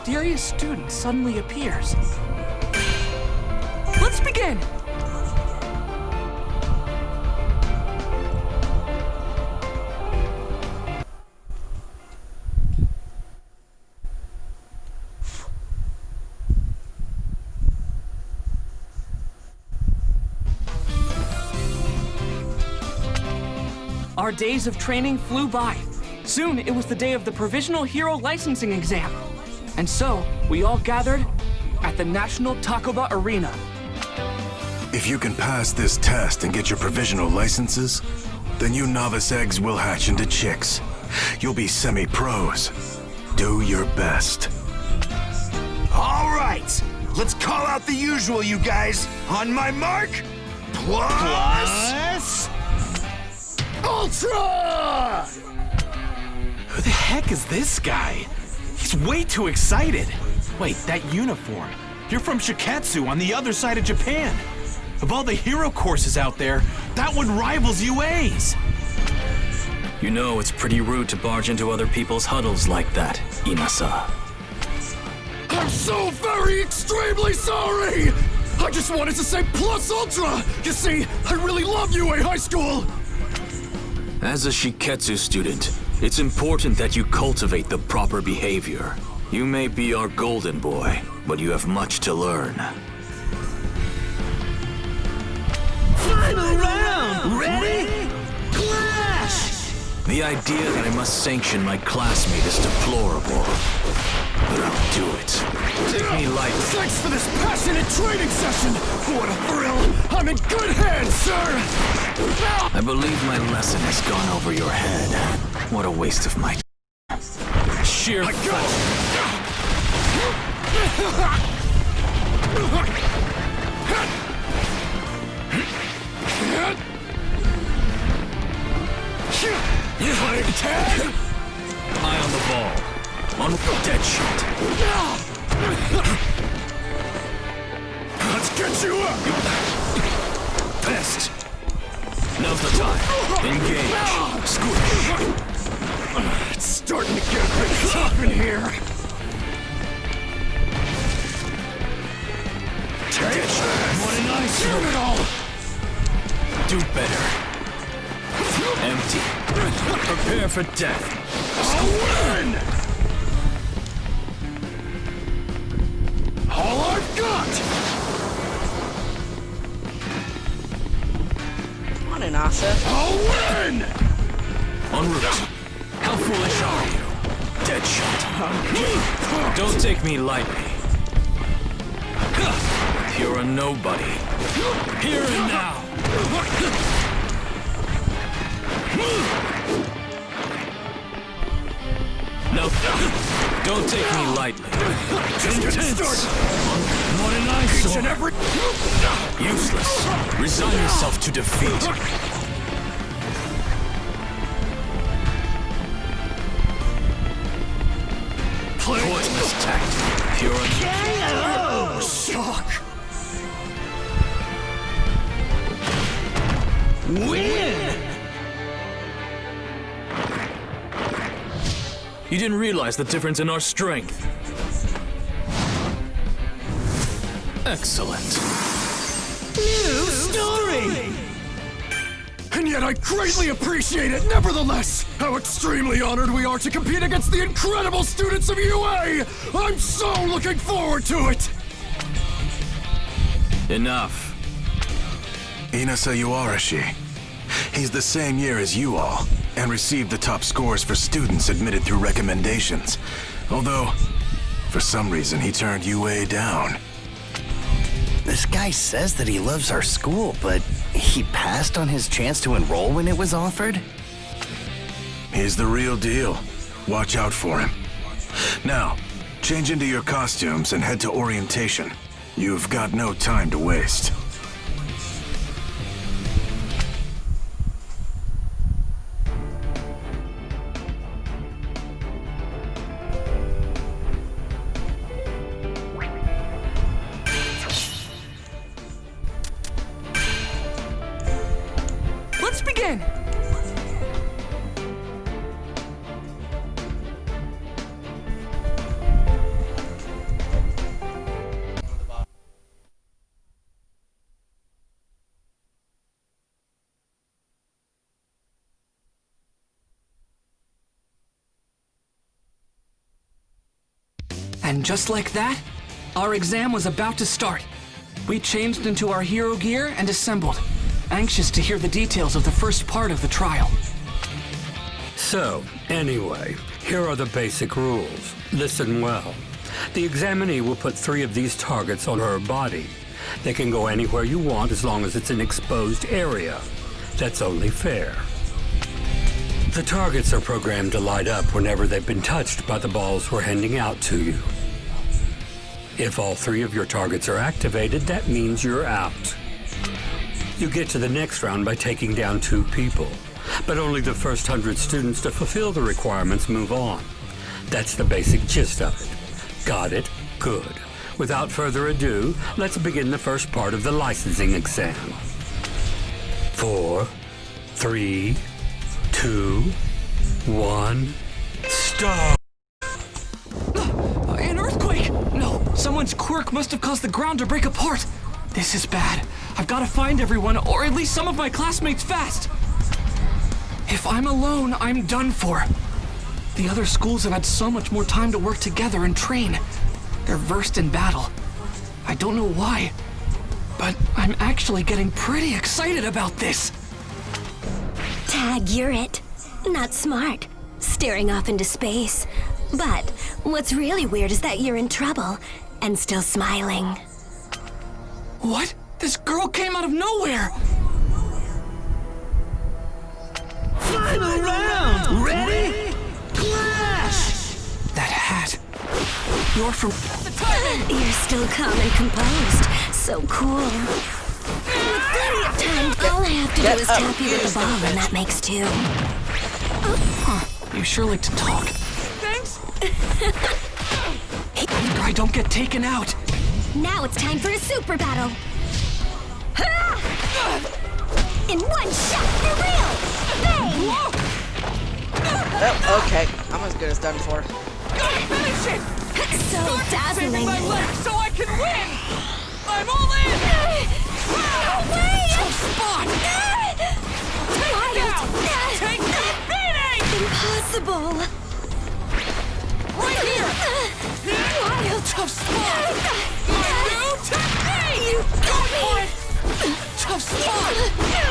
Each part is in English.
mysterious student suddenly appears. Let's begin! Our days of training flew by. Soon, it was the day of the Provisional Hero Licensing Exam. And so, we all gathered at the National Takoba Arena. If you can pass this test and get your provisional licenses, then you novice eggs will hatch into chicks. You'll be semi-pros. Do your best. All right, let's call out the usual, you guys. On my mark, plus... Ultra! Who the heck is this guy? He's way too excited. Wait, that uniform. You're from Shiketsu on the other side of Japan. Of all the hero courses out there, that one rivals UA's. You know it's pretty rude to barge into other people's huddles like that, Inasa. I'm so very extremely sorry! I just wanted to say plus ultra! You see, I really love UA High School! As a Shiketsu student, it's important that you cultivate the proper behavior. You may be our golden boy, but you have much to learn. Final round! Ready? Clash! The idea that I must sanction my classmate is deplorable, but I'll do it. Take me lightly. Thanks for this passionate training session! What a thrill! I'm in good hands, sir! I believe my lesson has gone over your head. What a waste of my sheer Tag! Eye on the ball. On dead shot. Let's get you up! Best. Now's the time. Engage. Squish. It's starting to get a bit tough in here. Take this! What a nice it all! Do better. Empty. Prepare for death. I'll win! All I've got! Come on, Inasa. I'll win! En route. How foolish are you? Dead shot. Don't take me lightly. You're a nobody. Here and now. No, don't take me lightly. Just get started! What an eyesore. Each and every... Useless. Resign yourself to defeat. Pointless tactic. Pure KO! Shock! win! You didn't realize the difference in our strength. Excellent. New story! And yet I greatly appreciate it, nevertheless! How extremely honored we are to compete against the incredible students of UA! I'm so looking forward to it! Enough. Inasa Uarashi. He's the same year as you all, and received the top scores for students admitted through recommendations. Although, for some reason, he turned UA down. This guy says that he loves our school, but he passed on his chance to enroll when it was offered? He's the real deal. Watch out for him. Now, change into your costumes and head to orientation. You've got no time to waste. Let's begin! And just like that, our exam was about to start. We changed into our hero gear and assembled, anxious to hear the details of the first part of the trial. So, anyway, here are the basic rules. Listen well. The examinee will put 3 of these targets on her body. They can go anywhere you want as long as it's an exposed area. That's only fair. The targets are programmed to light up whenever they've been touched by the balls we're handing out to you. If all 3 of your targets are activated, that means you're out. You get to the next round by taking down 2 people, but only the first 100 students to fulfill the requirements move on. That's the basic gist of it. Got it? Good. Without further ado, let's begin the first part of the licensing exam. 4, 3, 2, 1, start! An earthquake! No, someone's quirk must have caused the ground to break apart. This is bad. I've got to find everyone, or at least some of my classmates fast. If I'm alone, I'm done for. The other schools have had so much more time to work together and train. They're versed in battle. I don't know why, but I'm actually getting pretty excited about this. Tag, you're it. Not smart. Staring off into space. But what's really weird is that you're in trouble and still smiling. What? This girl came out of nowhere! Final round! Ready? Clash! That hat. You're from... You're still calm and composed. So cool. With plenty of time, all I have to do is tap you with the ball, and that makes 2. Huh, you sure like to talk. Thanks! After I don't get taken out. Now it's time for a super battle. In one shot, for real! Bang! Oh, okay. I'm as good as done for. Gotta finish it! So Saving dazzling. my leg so I can win! I'm all in! Tough spot! Take down! Take that beating! Impossible. Right here! Wild. Tough spot! My new technique! You Go got for me. it! Tough spot! Take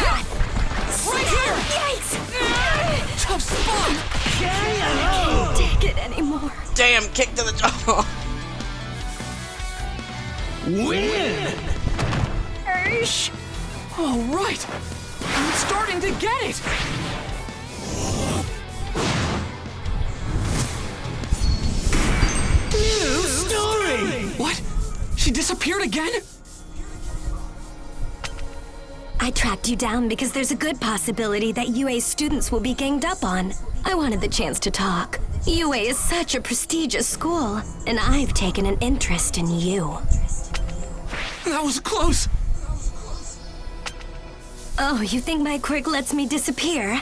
that! Right here! Yikes! Tough spot! I can't take it anymore. Damn, kick to the jaw. Win! Ersh. All right! I'm starting to get it! New story! What? She disappeared again? I tracked you down because there's a good possibility that UA's students will be ganged up on. I wanted the chance to talk. UA is such a prestigious school, and I've taken an interest in you. That was close! Oh, you think my quirk lets me disappear?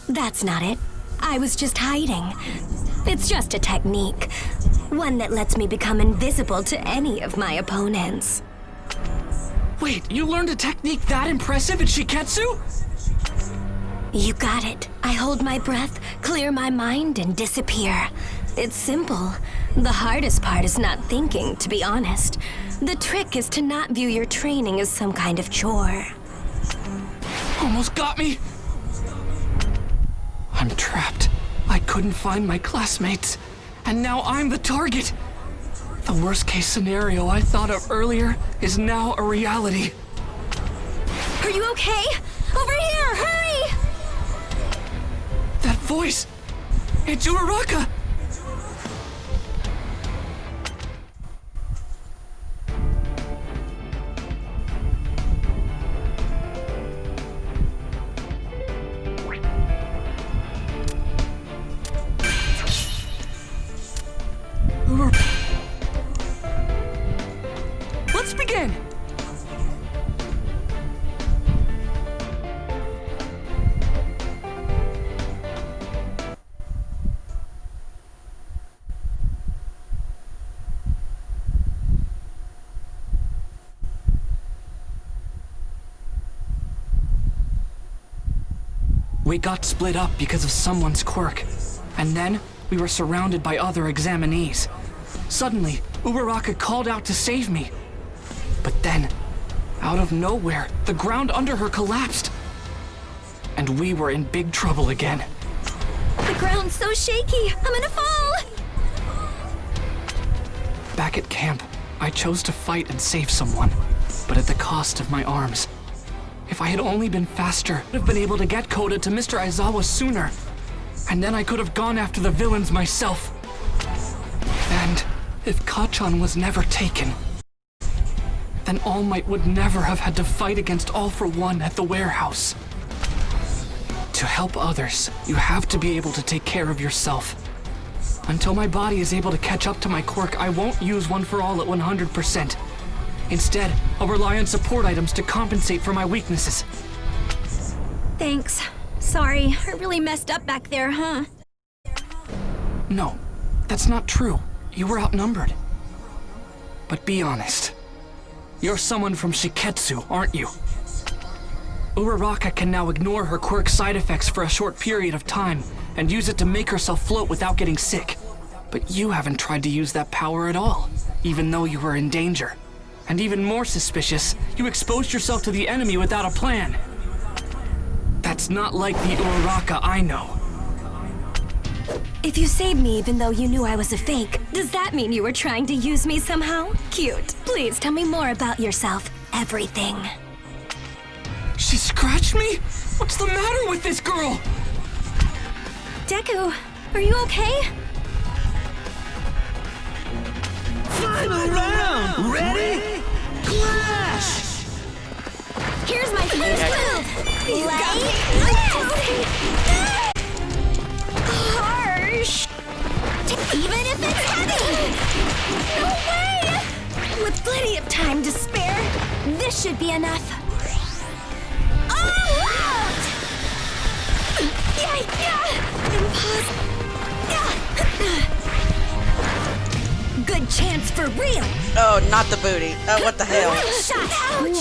That's not it. I was just hiding. It's just a technique. One that lets me become invisible to any of my opponents. Wait, you learned a technique that impressive at Shiketsu? You got it. I hold my breath, clear my mind, and disappear. It's simple. The hardest part is not thinking, to be honest. The trick is to not view your training as some kind of chore. Almost got me. I'm trapped. I couldn't find my classmates. And now I'm the target. The worst case scenario I thought of earlier is now a reality. Are you okay? Over here, hurry! That voice! It's Uraraka! Let's begin! We got split up because of someone's quirk. And then, we were surrounded by other examinees. Suddenly, Uraraka called out to save me. But then, out of nowhere, the ground under her collapsed. And we were in big trouble again. The ground's so shaky. I'm gonna fall. Back at camp, I chose to fight and save someone, but at the cost of my arms. If I had only been faster, I would have been able to get Koda to Mr. Aizawa sooner. And then I could have gone after the villains myself. And if Kacchan was never taken, then All Might would never have had to fight against All for One at the warehouse. To help others, you have to be able to take care of yourself. Until my body is able to catch up to my quirk, I won't use One for All at 100%. Instead, I'll rely on support items to compensate for my weaknesses. Thanks. Sorry, I really messed up back there, huh? No, that's not true. You were outnumbered. But be honest. You're someone from Shiketsu, aren't you? Uraraka can now ignore her quirk's side effects for a short period of time and use it to make herself float without getting sick. But you haven't tried to use that power at all, even though you were in danger. And even more suspicious, you exposed yourself to the enemy without a plan. That's not like the Uraraka I know. If you saved me even though you knew I was a fake, does that mean you were trying to use me somehow? Cute. Please tell me more about yourself. Everything. She scratched me? What's the matter with this girl? Deku, are you okay? Final round! Ready? Clash! Here's my first move. You got me. Harsh. Even if it's heavy. No way! With plenty of time to spare, this should be enough. Good chance for real. Oh, not the booty. Oh, what the hell? Shot.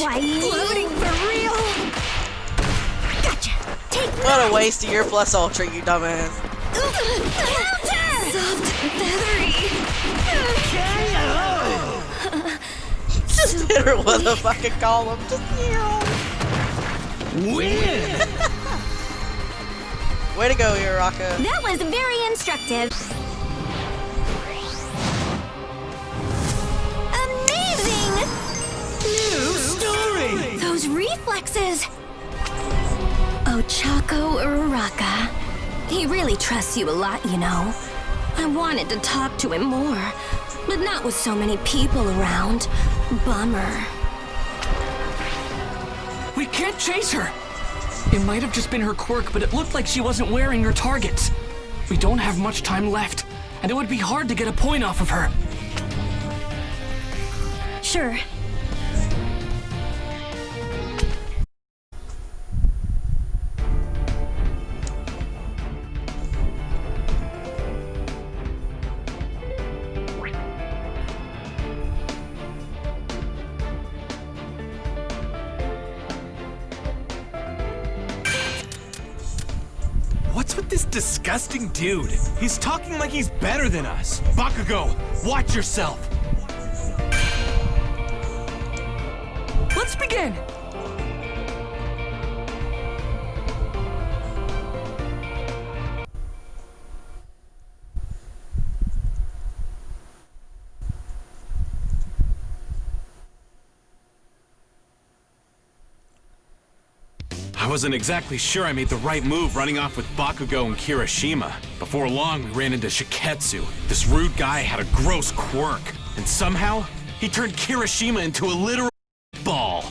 Why floating for real? Gotcha. Take What a waste of your plus ultra, you dumbass. counter. Soft, feathery. Just hit her with a fucking column. Just Win! Way to go, Uraraka. That was very instructive. Amazing! New story! Those reflexes! Ochako Uraraka. He really trusts you a lot, you know. I wanted to talk to him more, but not with so many people around. Bummer. We can't chase her! It might have just been her quirk, but it looked like she wasn't wearing her targets. We don't have much time left, and it would be hard to get a point off of her. Sure. What's with this disgusting dude? He's talking like he's better than us. Bakugo, watch yourself. Let's begin! I wasn't exactly sure I made the right move running off with Bakugo and Kirishima. Before long, we ran into Shiketsu. This rude guy had a gross quirk, and somehow, he turned Kirishima into a literal ball.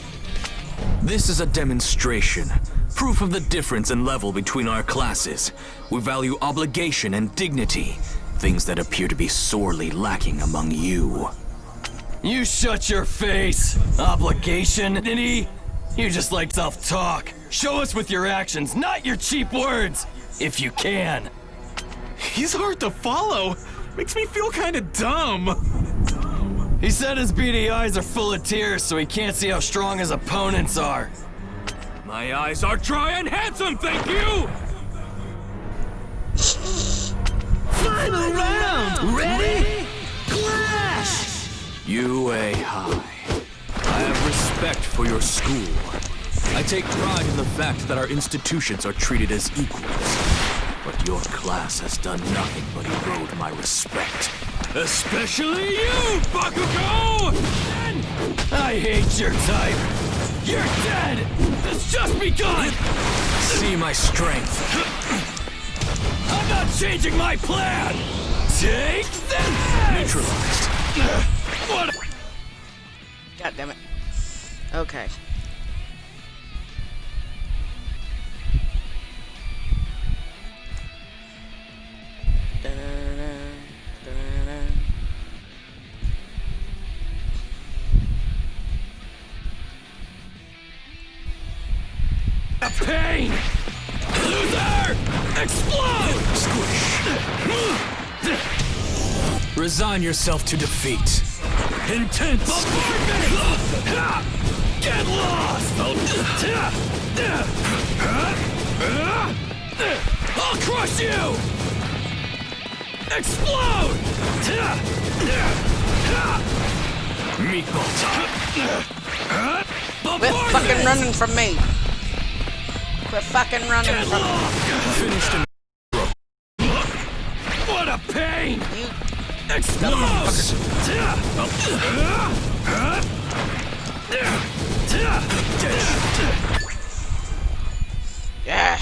This is a demonstration. Proof of the difference in level between our classes. We value obligation and dignity. Things that appear to be sorely lacking among you. You shut your face! Obligation, dignity? You just like self-talk. Show us with your actions, not your cheap words! If you can. He's hard to follow. Makes me feel kind of dumb. He said his beady eyes are full of tears, so he can't see how strong his opponents are. My eyes are dry and handsome, thank you! Final round! Ready? Clash! UA High. I have respect for your school. I take pride in the fact that our institutions are treated as equals. But your class has done nothing but erode my respect. Especially you, Bakugo! I hate your type. You're dead! It's just begun! See my strength. I'm not changing my plan! Take this! Neutralized. What? God damn it. Okay. Pain! Loser! Explode! Squish! Resign yourself to defeat. Intense! Bombardment! Get lost! I'll crush you! Explode! Meatball top! Quit fucking running from me. Quit fucking running from me. Finished in what a pain! You Explode! yeah.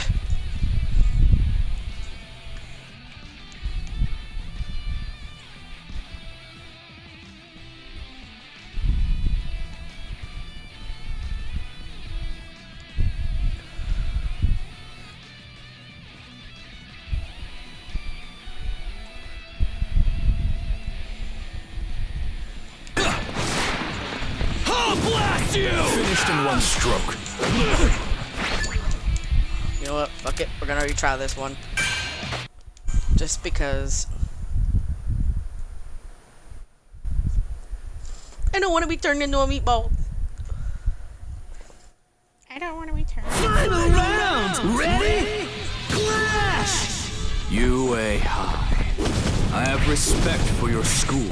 I'll blast you! Finished in one stroke. You know what? Fuck it. We're gonna retry this one. Just because. I don't want to be turned into a meatball. I don't want to be turned. Final round! Ready? Clash! UA High. I have respect for your school.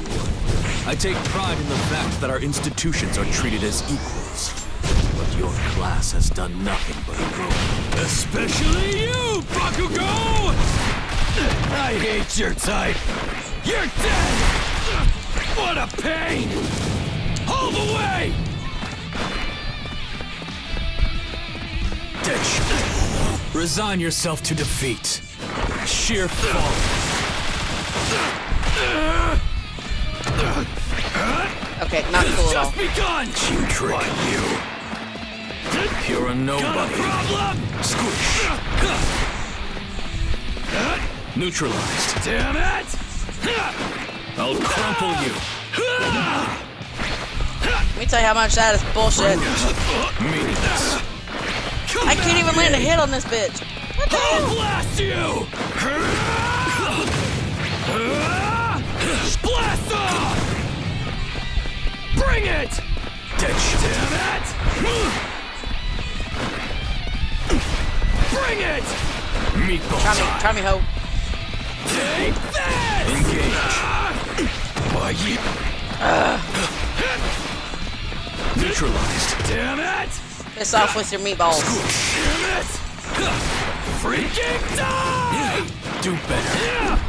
I take pride in the fact that our institutions are treated as equals. But your class has done nothing but erode. Especially you, Bakugo! I hate your type. You're dead! What a pain! All the way! Ditch. Resign yourself to defeat. Sheer fall. Okay, not cool at all. Just begun! You trick you. You're a nobody. Problem? Squish. Neutralized. Damn it! I'll crumple you. Let me tell you how much that is bullshit. Meaningless. I can't even land a hit on this bitch. What the I'll hell? blast you! Blast off! Bring it! Ditch. Damn it! Bring it! Meatball time. Try me, ho. Take this! Engage. Why you? Neutralized. Damn it! Piss off with your meatballs. Damn it! Freaking die! Do better.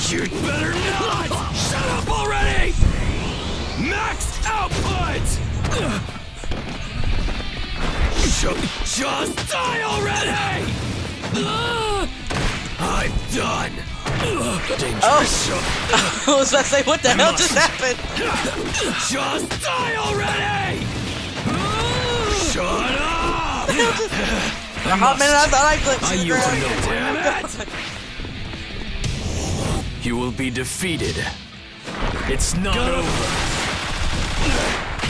You'd better not! Shut up already! Max output! Just die already! I'm done. Dangerous. I was about to say, what the hell just happened? Just die already! Shut up! For a hot minute, I thought I glitched I to the use ground. no damn it! You will be defeated. It's not over.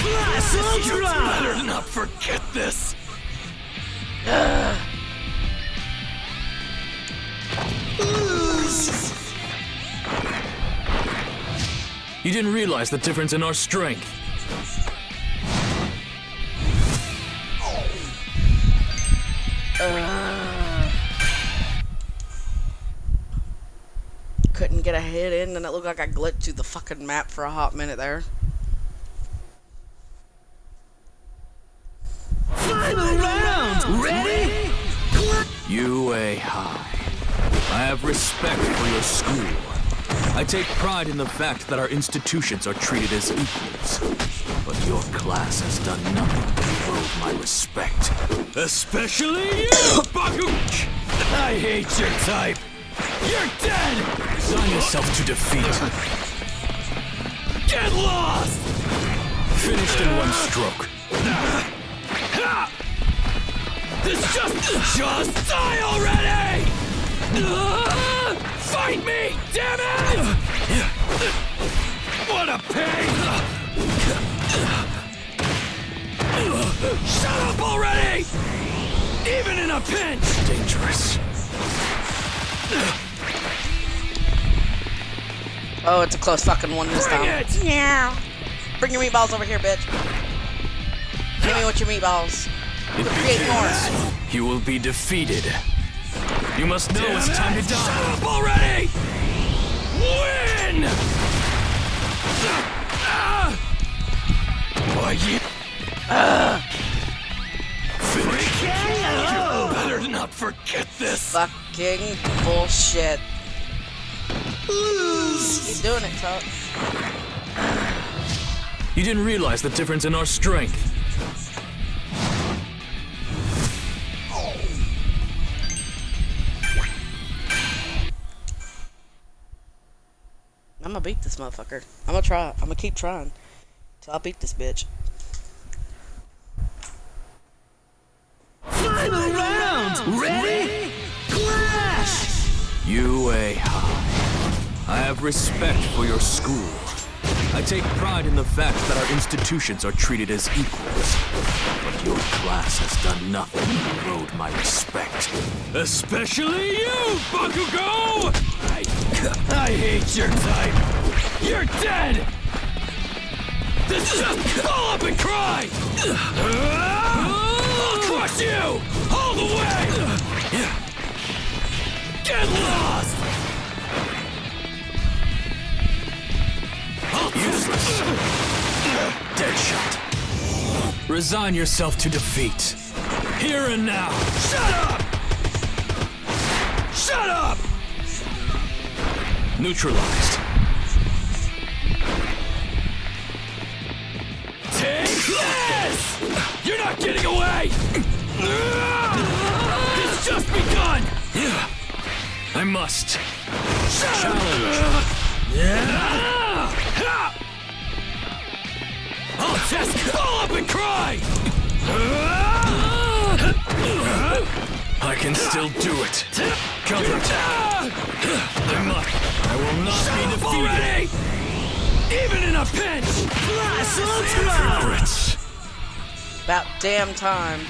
Blast Ultra! You better not forget this. You didn't realize the difference in our strength. Couldn't head in and it looked like I glitched through the fucking map for a hot minute there. Final round! Ready? UA High. I have respect for your school. I take pride in the fact that our institutions are treated as equals. But your class has done nothing to erode my respect. Especially you, Bakuch! I hate your type. You're dead! Resign yourself to defeat. Get lost! Finished in one stroke. This just die already! Fight me, damn it! What a pain! Shut up already! Even in a pinch! Dangerous. Oh, it's a close fucking one this Bring time. it! Yeah. Bring your meatballs over here, bitch. Hit me with your meatballs. It Create more. begins. You will be defeated. You must know it's time to die. Shut up already! Win! Why you? Finish. You better not forget this. Fucking bullshit. He's doing it, Tuck. You didn't realize the difference in our strength. I'm gonna beat this motherfucker. I'm gonna try. I'm gonna keep trying till I beat this bitch. Final round! Ready? Clash! UA High. I have respect for your school. I take pride in the fact that our institutions are treated as equals. But your class has done nothing to erode my respect. Especially you, Bakugo! I hate your type. You're dead! This is just fall up and cry! I'll crush you! All the way! Get lost! Useless. Deadshot. Resign yourself to defeat. Here and now! Shut up! Shut up! Neutralized. Take this! You're not getting away! It's just begun! I must. Challenge! I'll just fall up and cry! I can still do it. Counterattack. I will not be defeated. Already! Even in a pinch! Regrets. About damn time.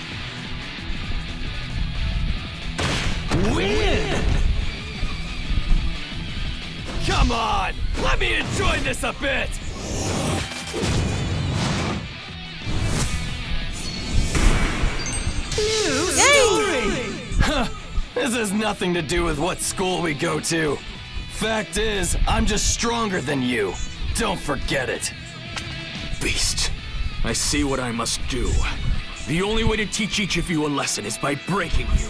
Win! Come on! Let me enjoy this a bit! This has nothing to do with what school we go to. Fact is, I'm just stronger than you. Don't forget it. Beast. I see what I must do. The only way to teach each of you a lesson is by breaking you.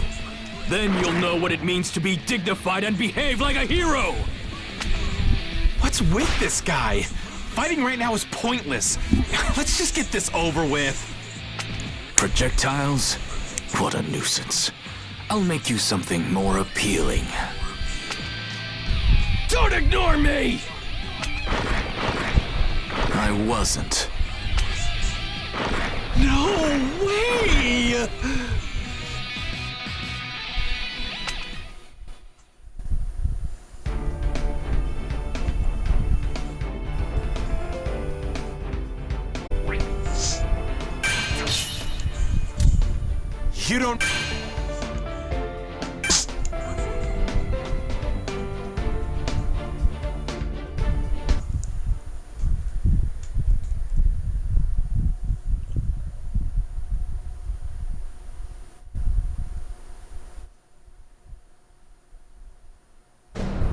Then you'll know what it means to be dignified and behave like a hero! What's with this guy? Fighting right now is pointless. Let's just get this over with. Projectiles? What a nuisance. I'll make you something more appealing. Don't ignore me! I wasn't. No way! You don't...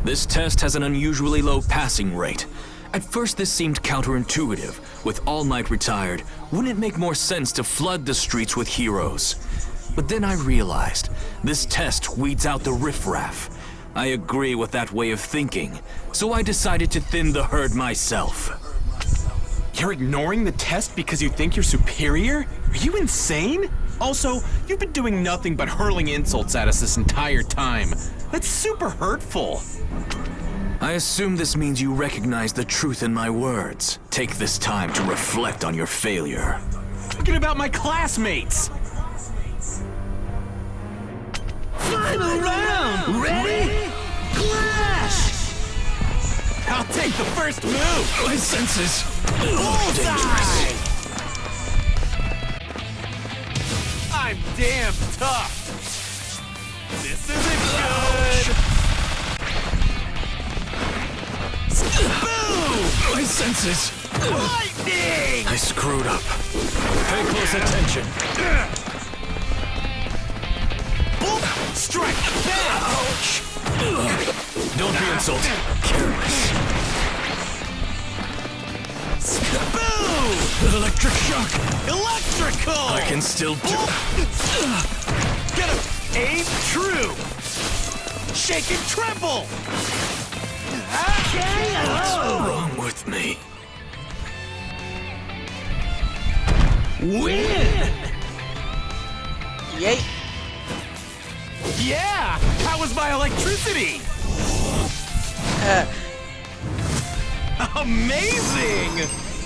This test has an unusually low passing rate. At first this seemed counterintuitive. With All Might retired, wouldn't it make more sense to flood the streets with heroes? But then I realized, this test weeds out the riffraff. I agree with that way of thinking, so I decided to thin the herd myself. You're ignoring the test because you think you're superior? Are you insane? Also, you've been doing nothing but hurling insults at us this entire time. That's super hurtful. I assume this means you recognize the truth in my words. Take this time to reflect on your failure. Thinking about my classmates! Final round! Ready? Clash! I'll take the first move! My senses! Bullseye! I'm damn tough! This isn't good! Boom! My senses! Lightning! I screwed up. Pay close attention. Boom! Strike! Ouch! Don't be insulted. Careless. Boom! Electric shock! Electrical! I can still do. Get him! Aim true! Shake and tremble! What's wrong with me? Win! Yay. Yeah! How was my electricity? Amazing!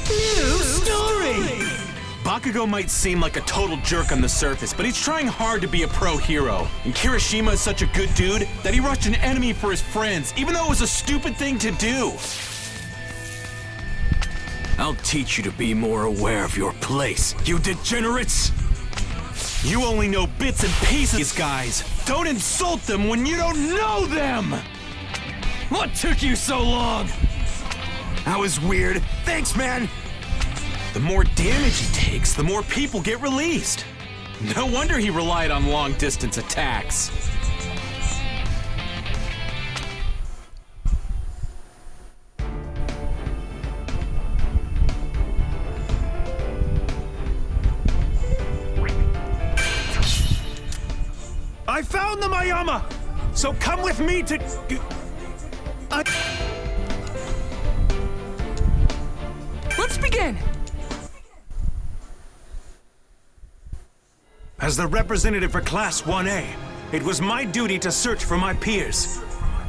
New story! Bakugo might seem like a total jerk on the surface, but he's trying hard to be a pro hero. And Kirishima is such a good dude that he rushed an enemy for his friends, even though it was a stupid thing to do. I'll teach you to be more aware of your place, you degenerates! You only know bits and pieces, guys. Don't insult them when you don't know them! What took you so long? That was weird. Thanks, man! The more damage he takes, the more people get released. No wonder he relied on long-distance attacks. I found the Ayama! So come with me to... Let's begin! As the representative for Class 1A, it was my duty to search for my peers.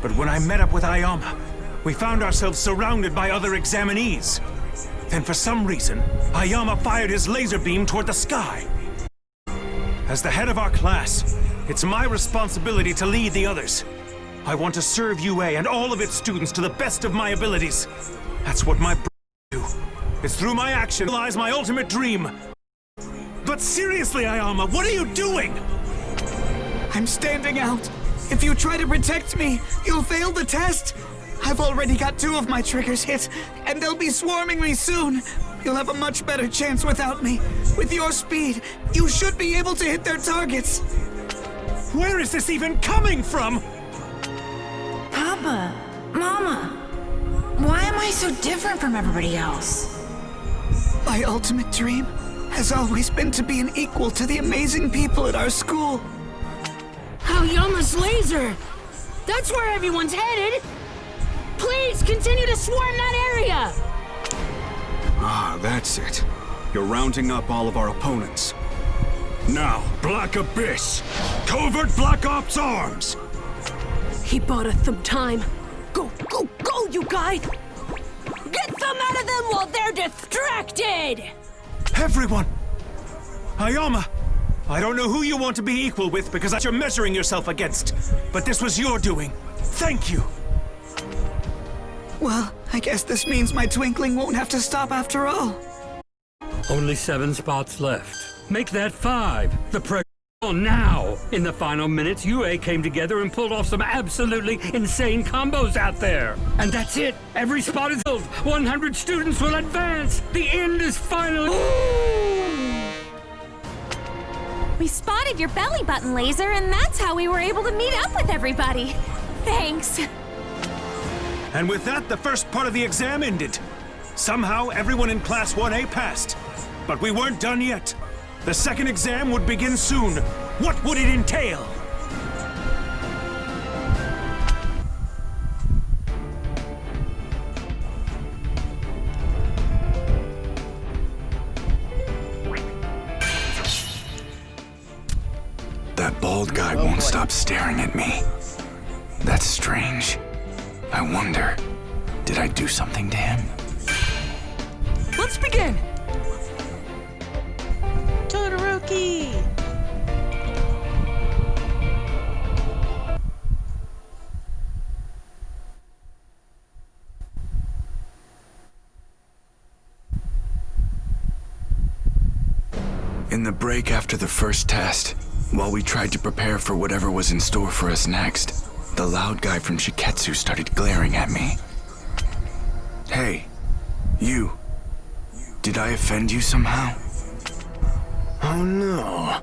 But when I met up with Ayama, we found ourselves surrounded by other examinees. Then for some reason, Ayama fired his laser beam toward the sky. As the head of our class, it's my responsibility to lead the others. I want to serve UA and all of its students to the best of my abilities. That's what my do. It's through my action lies my ultimate dream. But seriously, Ayama, what are you doing? I'm standing out. If you try to protect me, you'll fail the test. I've already got 2 of my triggers hit, and they'll be swarming me soon. You'll have a much better chance without me. With your speed, you should be able to hit their targets. Where is this even coming from? Papa, Mama, why am I so different from everybody else? My ultimate dream has always been to be an equal to the amazing people at our school. Ayama's laser! That's where everyone's headed! Please continue to swarm that area! Ah, that's it. You're rounding up all of our opponents. Now, Black Abyss! Covert Black Ops Arms! He bought us some time. Go, go, go, you guys! Get some out of them while they're distracted! Everyone! Ayama! I don't know who you want to be equal with because that's you're measuring yourself against. But this was your doing. Thank you! Well, I guess this means my twinkling won't have to stop after all. Only 7 spots left. Make that 5. The pressure on now. In the final minutes, UA came together and pulled off some absolutely insane combos out there. And that's it. Every spot is filled. 100 students will advance. The end is finally... We spotted your belly button laser, and that's how we were able to meet up with everybody. Thanks. And with that, the first part of the exam ended. Somehow, everyone in Class 1A passed. But we weren't done yet. The second exam would begin soon. What would it entail? That bald guy won't stop staring at me. That's strange. I wonder, did I do something to him? Let's begin! Todoroki! In the break after the first test, while we tried to prepare for whatever was in store for us next, the loud guy from Shiketsu started glaring at me. Hey, you. Did I offend you somehow? Oh no.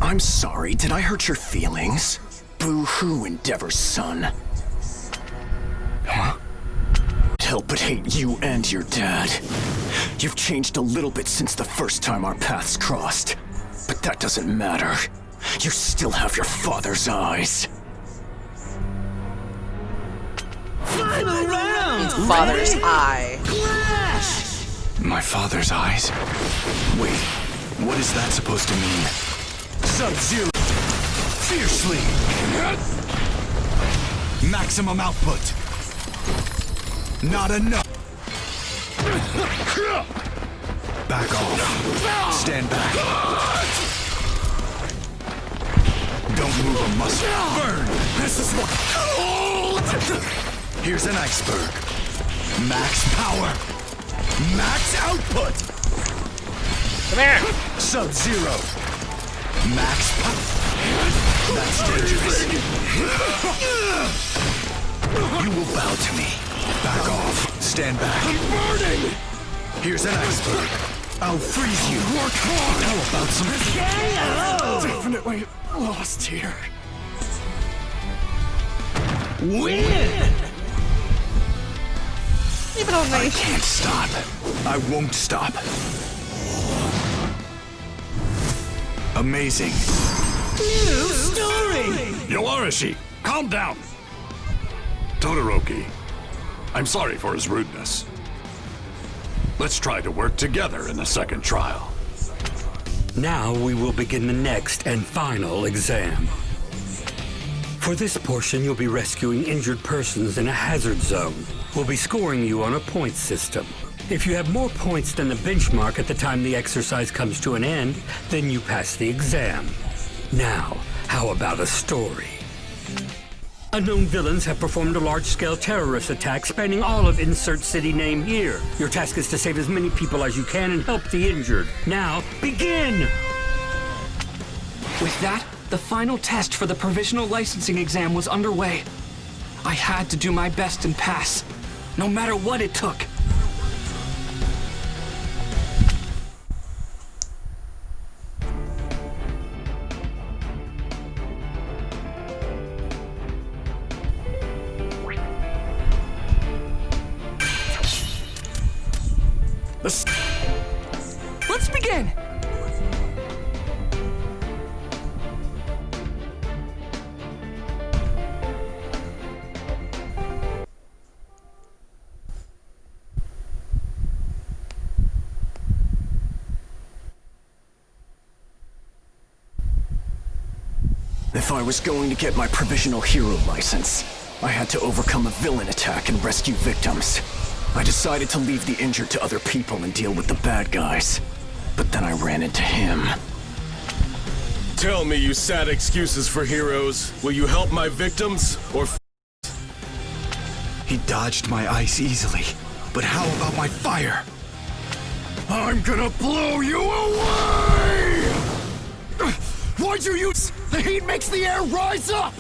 I'm sorry, did I hurt your feelings? Boo-hoo, Endeavor's son. Huh? Help but hate you and your dad. You've changed a little bit since the first time our paths crossed. But that doesn't matter. You still have your father's eyes. Final round! Father's eye. My father's eyes? Wait, what is that supposed to mean? Sub-Zero! Fiercely! Maximum output! Not enough! Back off. Stand back. Don't move a muscle. Burn! This is what... Here's an iceberg. Max power. Max output. Come here. Sub-Zero. Max power. That's dangerous. You will bow to me. Back off. Stand back. I'm burning! Here's an iceberg. I'll freeze you. Work hard! How about some... Definitely lost here. Win! Leave it on I me. can't stop. I won't stop. Amazing. New story! Yoarashi, calm down. Todoroki, I'm sorry for his rudeness. Let's try to work together in the second trial. Now we will begin the next and final exam. For this portion, you'll be rescuing injured persons in a hazard zone. We'll be scoring you on a point system. If you have more points than the benchmark at the time the exercise comes to an end, then you pass the exam. Now, how about a story? Unknown villains have performed a large-scale terrorist attack spanning all of insert city name here. Your task is to save as many people as you can and help the injured. Now, begin! With that, the final test for the provisional licensing exam was underway. I had to do my best and pass, no matter what it took. Let's begin! If I was going to get my provisional hero license, I had to overcome a villain attack and rescue victims. I decided to leave the injured to other people and deal with the bad guys. But then I ran into him. Tell me, you sad excuses for heroes. Will you help my victims, or He dodged my ice easily, but how about my fire? I'm gonna blow you away! Why'd you use... The heat makes the air rise up!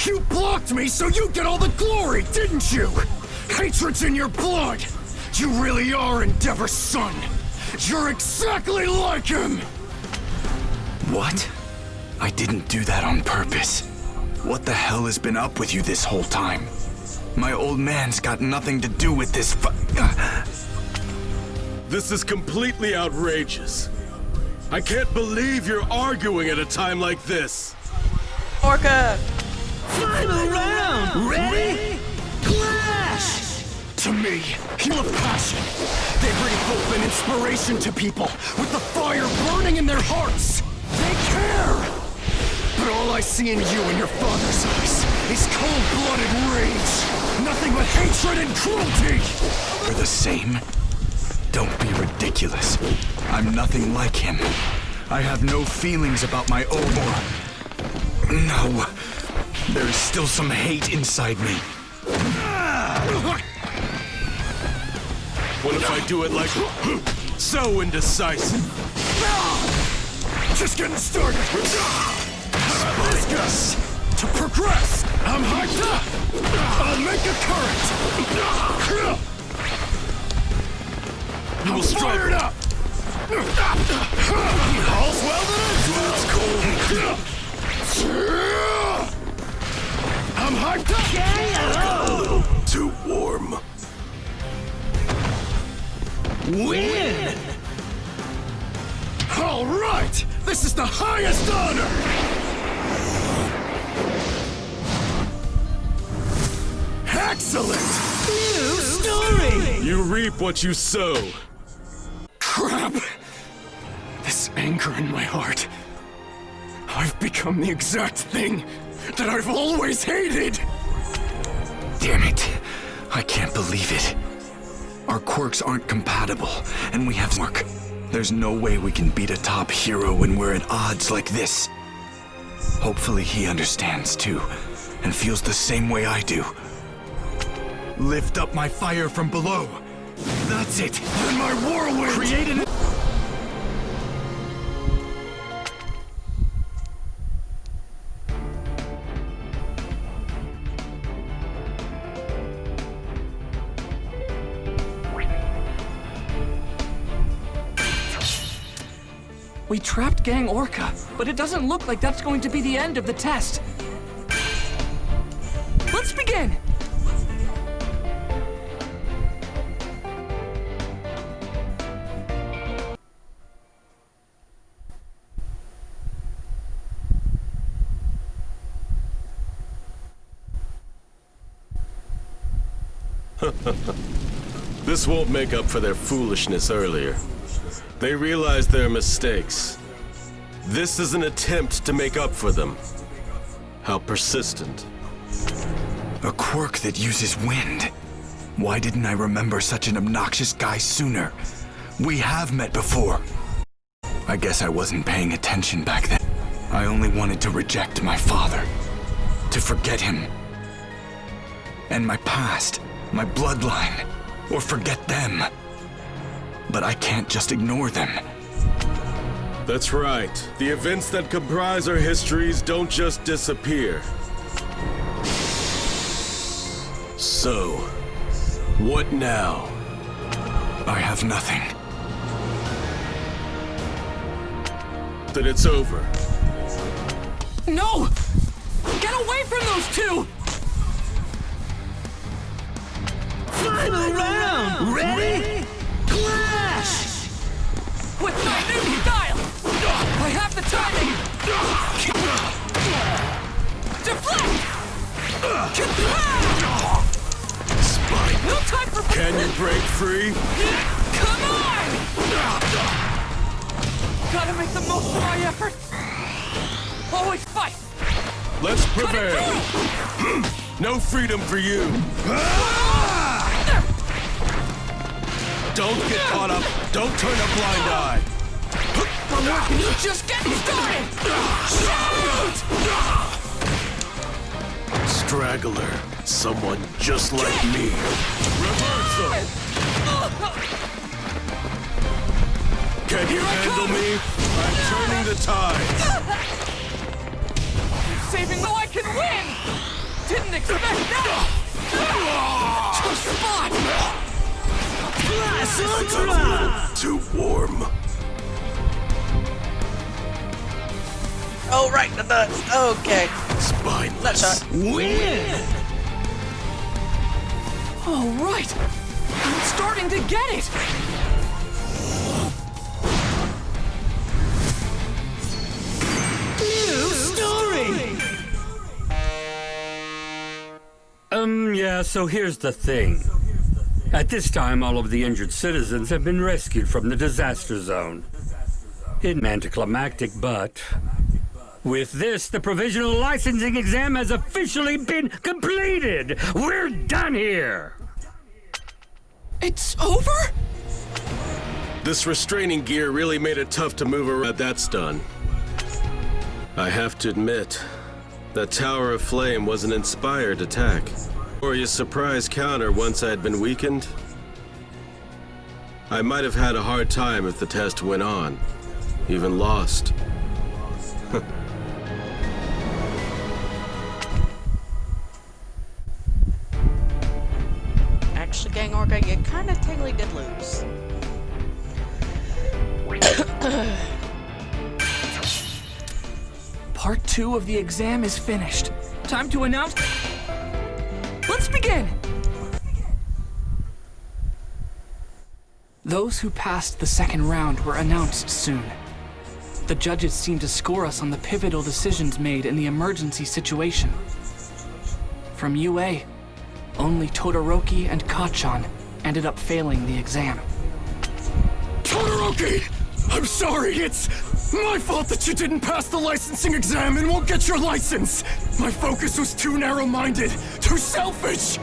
You blocked me so you get all the glory, didn't you? Hatred's in your blood! You really are Endeavor's son! You're exactly like him! What? I didn't do that on purpose. What the hell has been up with you this whole time? My old man's got nothing to do with this This is completely outrageous. I can't believe you're arguing at a time like this. Orca! Final round! Ready? Clash! To me, you have passion. They bring hope and inspiration to people with the fire burning in their hearts. They care! But all I see in you and your father's eyes is cold-blooded rage. Nothing but hatred and cruelty! We're the same? Don't be ridiculous. I'm nothing like him. I have no feelings about my old No. There is still some hate inside me. What if I do it like so indecisive? Just getting started. Discuss. To progress. I'm hyped up. I'll make a current. You will struggle. Up. All's well that I'm hyped up. Too warm. Win! All right! This is the highest honor! Excellent! New story! You reap what you sow. Crap! This anger in my heart. I've become the exact thing that I've always hated! Damn it. I can't believe it. Our quirks aren't compatible, and we have work. There's no way we can beat a top hero when we're at odds like this. Hopefully he understands too, and feels the same way I do. Lift up my fire from below. That's it. Then my whirlwind! Create an... We trapped Gang Orca, but it doesn't look like that's going to be the end of the test. Let's begin! This won't make up for their foolishness earlier. They realize their mistakes. This is an attempt to make up for them. How persistent. A quirk that uses wind. Why didn't I remember such an obnoxious guy sooner? We have met before. I guess I wasn't paying attention back then. I only wanted to reject my father. To forget him. And my past. My bloodline. Or forget them. But I can't just ignore them. That's right. The events that comprise our histories don't just disappear. So, what now? I have nothing. Then it's over. No! Get away from those two! Final round! Ready? Clash! With my new style! I have the timing! Deflect! Spike! No time for... Can you break free? Come on! Gotta make the most of my effort! Always fight! Let's prevail! No freedom for you! Don't get caught up! Don't turn a blind eye! I'm working, just getting started! Shoot! Straggler. Someone just like me. Reversal! Can you handle me? I'm turning the tides! Saving though I can win! Didn't expect that! To spot! Class Ultra! Too warm. Oh, right, the nuts. Okay. Spineless. Nut shot. Win! Oh, right! I'm starting to get it! New story! Yeah, so here's the thing. At this time, all of the injured citizens have been rescued from the disaster zone. It anticlimactic, but with this, the provisional licensing exam has officially been completed. We're done here. It's over? This restraining gear really made it tough to move around. That's done. I have to admit, that Tower of Flame was an inspired attack. Or your surprise counter once I had been weakened. I might have had a hard time if the test went on. Even lost. Actually, Gang Orca, you kind of technically did lose. Part 2 of the exam is finished. Time to announce... Let's begin! Those who passed the second round were announced soon. The judges seemed to score us on the pivotal decisions made in the emergency situation. From UA, only Todoroki and Kacchan ended up failing the exam. Todoroki! I'm sorry, it's my fault that you didn't pass the licensing exam and won't get your license! My focus was too narrow-minded, too selfish!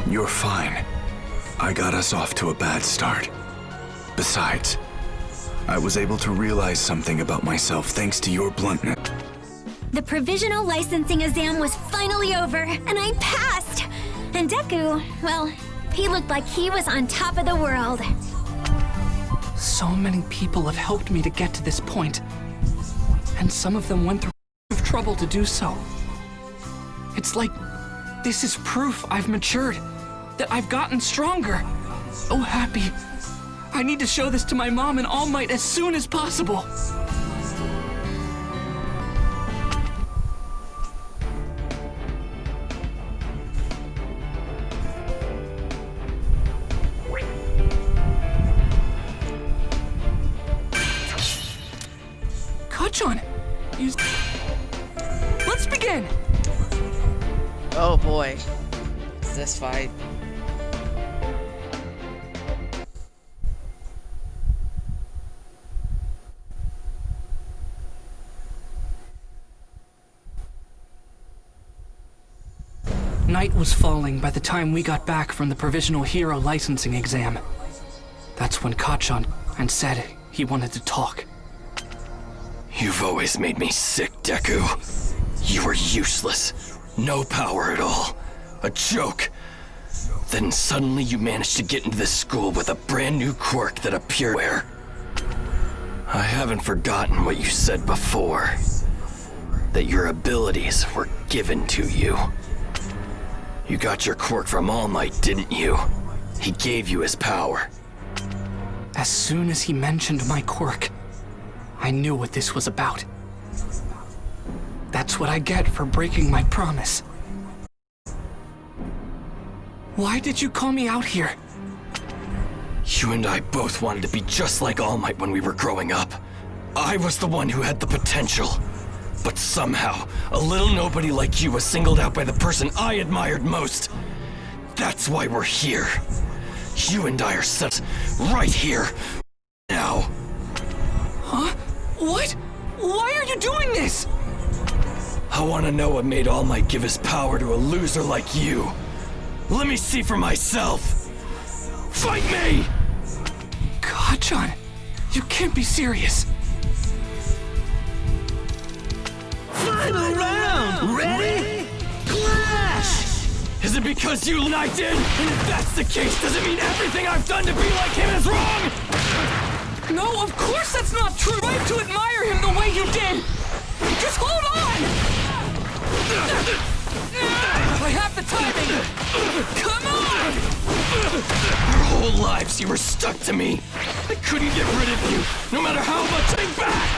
You're fine. I got us off to a bad start. Besides, I was able to realize something about myself thanks to your bluntness. The provisional licensing exam was finally over, and I passed! And Deku, well, he looked like he was on top of the world. So many people have helped me to get to this point, and some of them went through trouble to do so. It's like this is proof I've matured, that I've gotten stronger. Oh, happy. I need to show this to my mom and All Might as soon as possible. Kacchan, let's begin. Oh boy, this fight. Night was falling by the time we got back from the Provisional Hero licensing exam. That's when Kacchan and said he wanted to talk. You've always made me sick, Deku. You were useless. No power at all. A joke. Then suddenly you managed to get into this school with a brand new quirk that appeared where. I haven't forgotten what you said before. That your abilities were given to you. You got your quirk from All Might, didn't you? He gave you his power. As soon as he mentioned my quirk, I knew what this was about. That's what I get for breaking my promise. Why did you call me out here? You and I both wanted to be just like All Might when we were growing up. I was the one who had the potential. But somehow, a little nobody like you was singled out by the person I admired most. That's why we're here. You and I are set right here, now. Huh? What? Why are you doing this? I want to know what made All Might give his power to a loser like you. Let me see for myself. Fight me! Kacchan, you can't be serious. Final round! Ready? Clash! Is it because you and I did? And if that's the case, does it mean everything I've done to be like him is wrong? No, of course that's not true. I have to admire him the way you did. Just hold on! I have the timing! Come on! Your whole lives you were stuck to me. I couldn't get rid of you, no matter how much I back!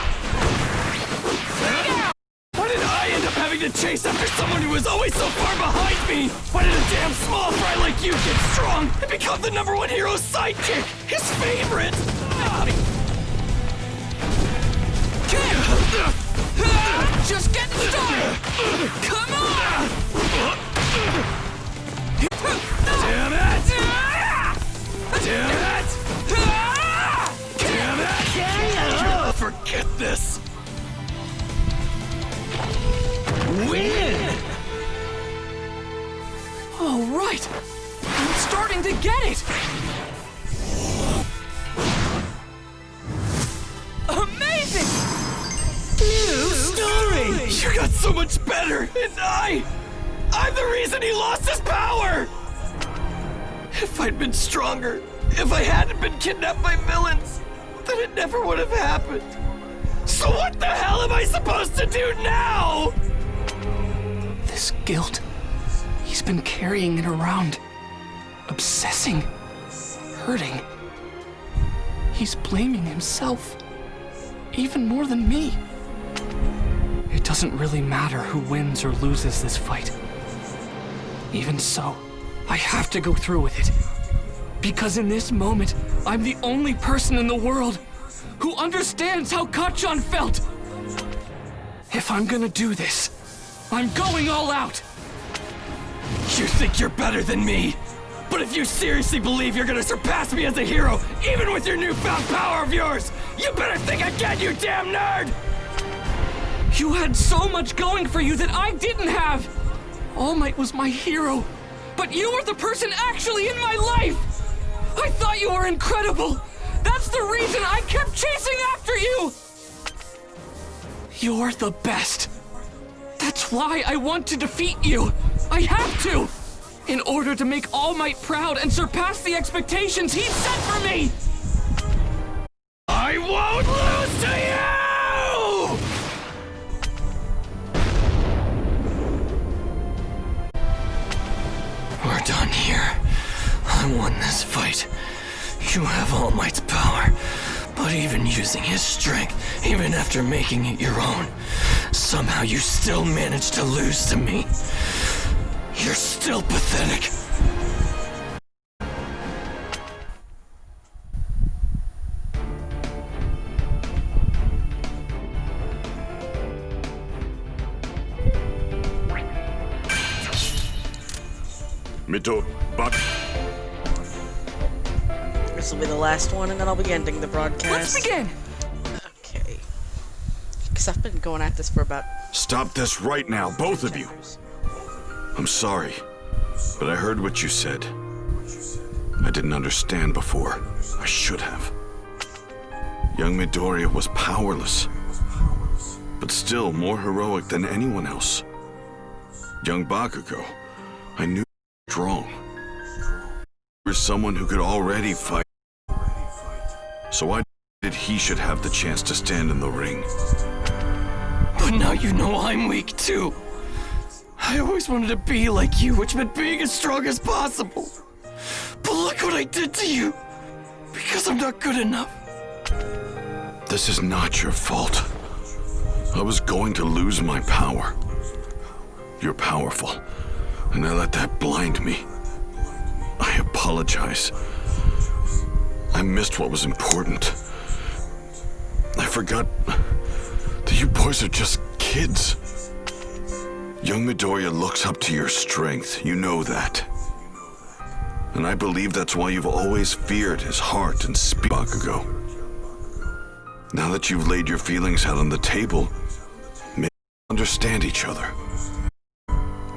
Why did I end up having going to chase after someone who was always so far behind me? Why did a damn small fry like you get strong and become the #1 hero's sidekick? His favorite! Just getting started! Come on! Damn it! Damn it! Damn it! Forget this! Win! All right! I'm starting to get it! Amazing! New story! You got so much better, and I'm the reason he lost his power! If I'd been stronger, if I hadn't been kidnapped by villains, then it never would have happened. So what the hell am I supposed to do now? This guilt, he's been carrying it around, obsessing, hurting. He's blaming himself, even more than me. It doesn't really matter who wins or loses this fight. Even so, I have to go through with it. Because in this moment, I'm the only person in the world who understands how Kacchan felt. If I'm gonna do this, I'm going all out. You think you're better than me? But if you seriously believe you're gonna surpass me as a hero, even with your newfound power of yours, you better think again, you damn nerd! You had so much going for you that I didn't have. All Might was my hero, but you were the person actually in my life. I thought you were incredible. That's the reason I kept chasing after you. You're the best. That's why I want to defeat you. I have to. In order to make All Might proud and surpass the expectations he set for me. I won't lose to you! We're done here. I won this fight. You have All Might's power, but even using his strength, even after making it your own, somehow you still managed to lose to me. You're still pathetic. This will be the last one, and then I'll be ending the broadcast. Let's begin! Okay. Because I've been going at this for about... Stop this right now, both of you! I'm sorry, but I heard what you said. I didn't understand before. I should have. Young Midoriya was powerless, but still more heroic than anyone else. Young Bakugo, I knew strong. There was someone who could already fight. So I decided he should have the chance to stand in the ring. But now you know I'm weak too. I always wanted to be like you, which meant being as strong as possible. But look what I did to you. Because I'm not good enough. This is not your fault. I was going to lose my power. You're powerful, and I let that blind me. I apologize. I missed what was important. I forgot that you boys are just kids. Young Midoriya looks up to your strength, you know that. And I believe that's why you've always feared his heart and speed, Bakugo. Now that you've laid your feelings out on the table, maybe understand each other.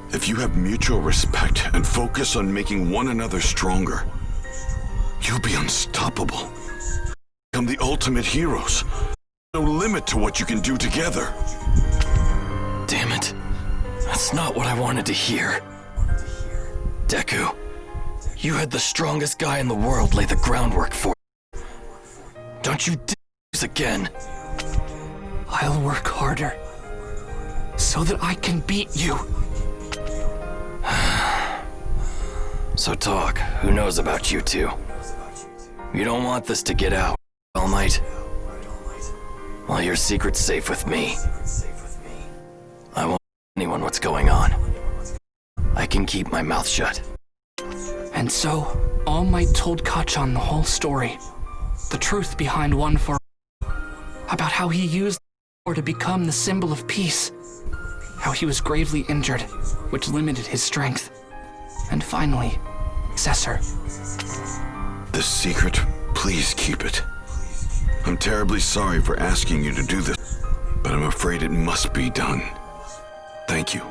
If you have mutual respect and focus on making one another stronger, you'll be unstoppable. Become the ultimate heroes. No limit to what you can do together. Damn it. That's not what I wanted to hear. Deku, you had the strongest guy in the world lay the groundwork for it. Don't you dare lose again. I'll work harder so that I can beat you. So talk, who knows about you two? You don't want this to get out, All Might. Well, your secret's safe with me. I won't anyone what's going on. I can keep my mouth shut. And so, All Might told Kacchan the whole story. The truth behind One for All. About how he used the to become the symbol of peace. How he was gravely injured, which limited his strength. And finally, Cesar. The secret, please keep it. I'm terribly sorry for asking you to do this, but I'm afraid it must be done. Thank you.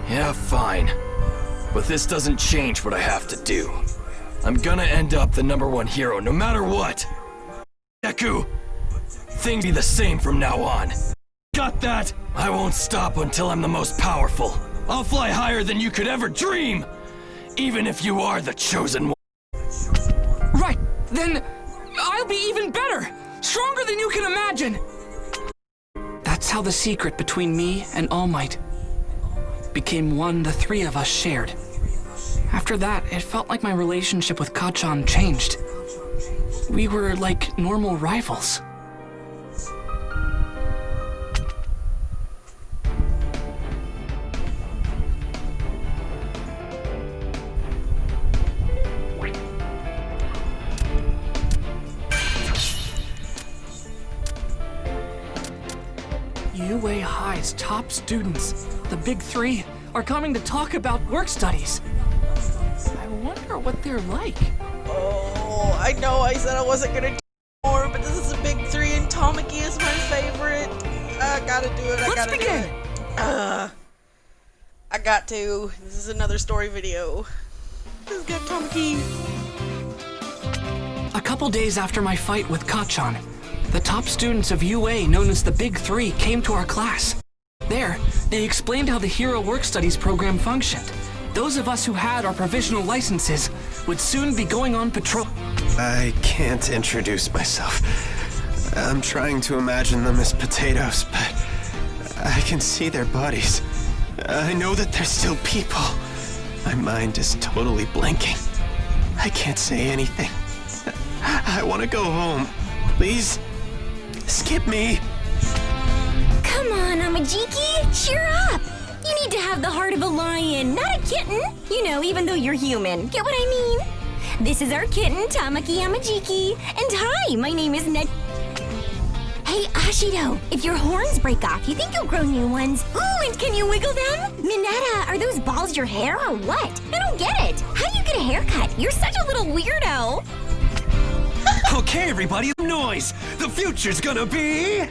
Yeah, fine. But this doesn't change what I have to do. I'm gonna end up the #1 hero no matter what. Deku, things be the same from now on. Got that? I won't stop until I'm the most powerful. I'll fly higher than you could ever dream, even if you are the chosen one. Right, then I'll be even better, stronger than you can imagine. That's how the secret between me and All Might became one the three of us shared. After that, it felt like my relationship with Kacchan changed. We were like normal rivals. UA High's top students, the Big Three, are coming to talk about work studies. I wonder what they're like. Oh, I know I said I wasn't gonna do more, but this is a Big Three and Tamaki is my favorite. I gotta do it, Let's begin. do it. I got to. This is another story video. Let's get Tamaki. A couple days after my fight with Kacchan, the top students of UA, known as the Big Three, came to our class. There, they explained how the Hero Work Studies program functioned. Those of us who had our provisional licenses would soon be going on patrol. I can't introduce myself. I'm trying to imagine them as potatoes, but I can see their bodies. I know that they're still people. My mind is totally blanking. I can't say anything. I want to go home. Please, skip me. Come on, Amajiki, cheer up! You need to have the heart of a lion, not a kitten. You know, even though you're human. Get what I mean? This is our kitten, Tamaki Amajiki. And hi, my name is Ned. Hey, Ashido, if your horns break off, you think you'll grow new ones? Ooh, and can you wiggle them? Mineta, are those balls your hair or what? I don't get it. How do you get a haircut? You're such a little weirdo. Okay, everybody, noise! The future's gonna be...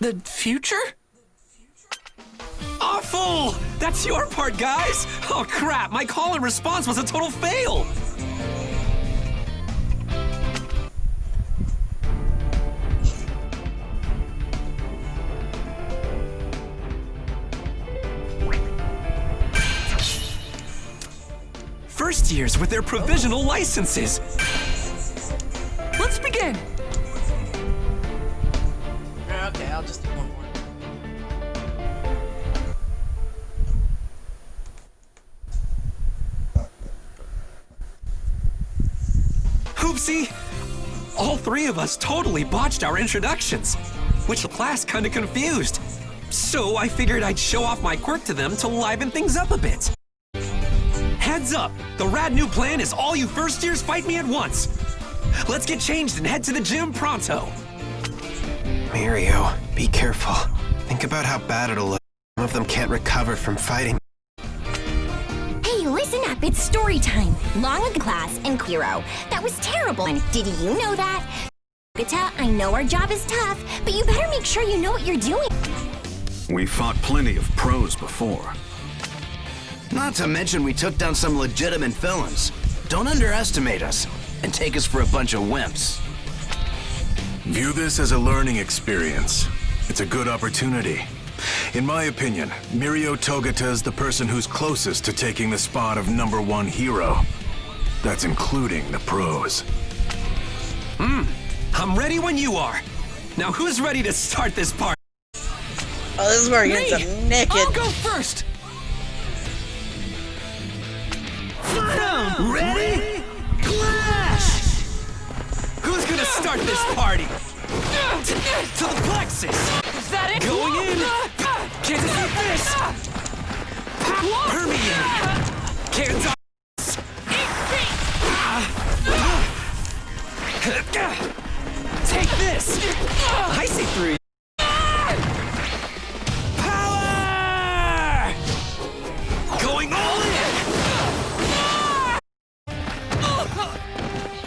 The future? Awful! That's your part, guys! Oh crap, my call and response was a total fail! First years with their provisional licenses! Let's begin! Okay, I'll just do one more. Oopsie! All three of us totally botched our introductions, which the class kinda confused. So I figured I'd show off my quirk to them to liven things up a bit. Heads up! The rad new plan is all you first years fight me at once! Let's get changed and head to the gym pronto! Mirio, be careful. Think about how bad it'll look. Some of them can't recover from fighting. Hey, listen up, it's story time. Long ago class and Hero. That was terrible, and did you know that? Gata, I know our job is tough, but you better make sure you know what you're doing. We fought plenty of pros before. Not to mention we took down some legitimate villains. Don't underestimate us and take us for a bunch of wimps. View this as a learning experience. It's a good opportunity. In my opinion, Mirio Togata is the person who's closest to taking the spot of #1 hero. That's including the pros. I'm ready when you are. Now who's ready to start this part? Oh, this is where he ends up naked. I'll go first! Ready? Clash! Who's gonna start this party? To the plexus! Is that it? Going in! Can't escape this! Permeate! Can't dodge! Take this! I see through you! Power! Going all in!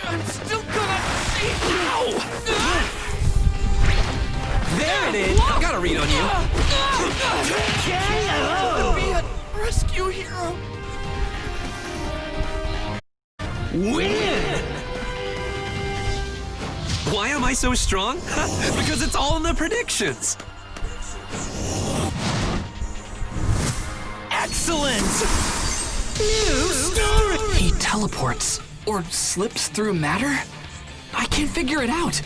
I'm still gonna see you! There it is! I got a read on you! Be a rescue hero! Win! Why am I so strong? Because it's all in the predictions! Excellent! New story! He teleports or slips through matter? I can't figure it out.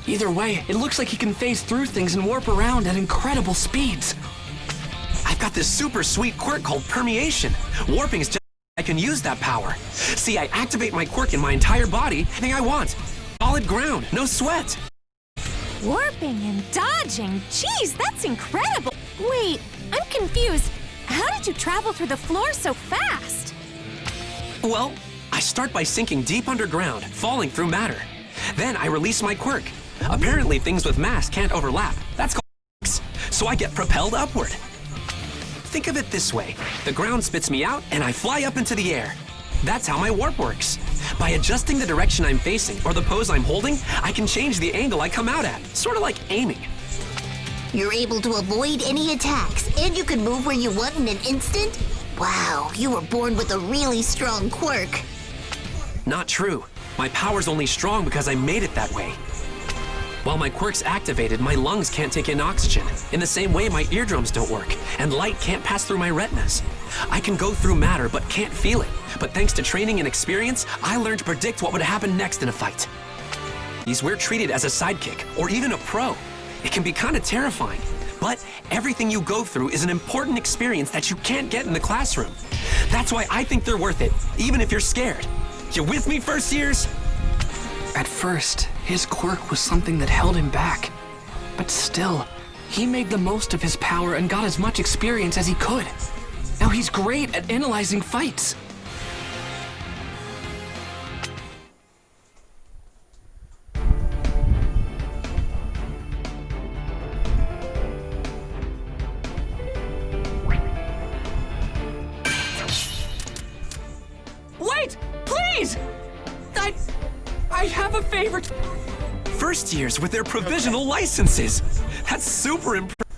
Either way, it looks like he can phase through things and warp around at incredible speeds. I've got this super sweet quirk called permeation. Warping is just I can use that power. See, I activate my quirk in my entire body, anything I want. Solid ground, no sweat. Warping and dodging. Jeez, that's incredible. Wait, I'm confused. How did you travel through the floor so fast? Well, I start by sinking deep underground, falling through matter. Then I release my quirk. Apparently things with mass can't overlap. That's called quirks. So I get propelled upward. Think of it this way. The ground spits me out and I fly up into the air. That's how my warp works. By adjusting the direction I'm facing or the pose I'm holding, I can change the angle I come out at. Sort of like aiming. You're able to avoid any attacks, and you can move where you want in an instant? Wow, you were born with a really strong quirk. Not true. My power's only strong because I made it that way. While my quirk's activated, my lungs can't take in oxygen. In the same way, my eardrums don't work, and light can't pass through my retinas. I can go through matter, but can't feel it. But thanks to training and experience, I learned to predict what would happen next in a fight. We're treated as a sidekick, or even a pro. It can be kind of terrifying. But everything you go through is an important experience that you can't get in the classroom. That's why I think they're worth it, even if you're scared. You with me, first years? At first, his quirk was something that held him back. But still, he made the most of his power and got as much experience as he could. Now he's great at analyzing fights. Wait! Please! I have a favorite. First years with their provisional licenses. That's super impressive.